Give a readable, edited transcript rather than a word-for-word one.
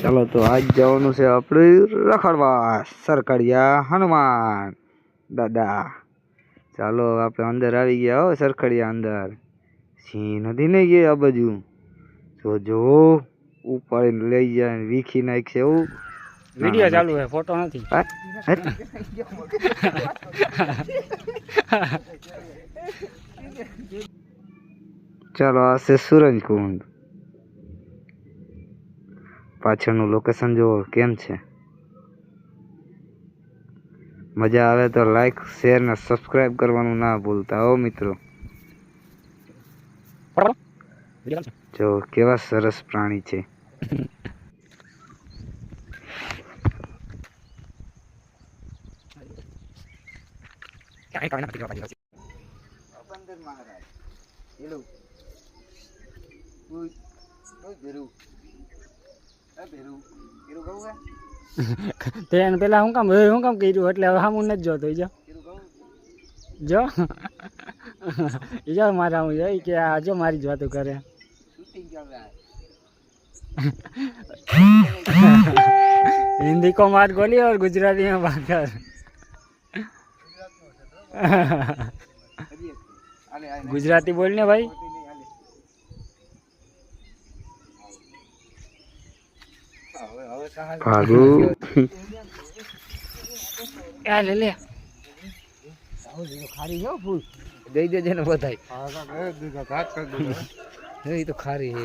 ચાલો તો આજ જવાનું છે આપણે રખડવા સરખડિયા હનુમાન દાદા. ચાલો આપણે અંદર આવી ગયા હો સરખડિયા અંદર. સિંહ નથી ને ગયા આ બાજુ જો ઉપાડીને લઈ જાય વીખી નાખશે એવું. વિડિયો ચાલુ છે, ફોટો નથી. ચાલો આ છે સૂરજકુંડ. પાછળનું લોકેશન જુઓ કેમ છે. મજા આવે તો લાઈક શેર ને સબસ્ક્રાઇબ કરવાનું ના ભૂલતા હો મિત્રો. જો કેવા સરસ પ્રાણી છે. તેને પેલા હું કામ કર્યું એટલે હવે સામું નથી જોતો. જો જો મારા હું જોઈ કે આ જો મારી જ વાતો કરે. हिंदी को मार गोली और गुजराती में बात कर. गुजराती बोलने भाई. ભાગુ લે લે ખારી જો ફૂલ દઈ દેજે ને બધાય. એ તો ખારી હે.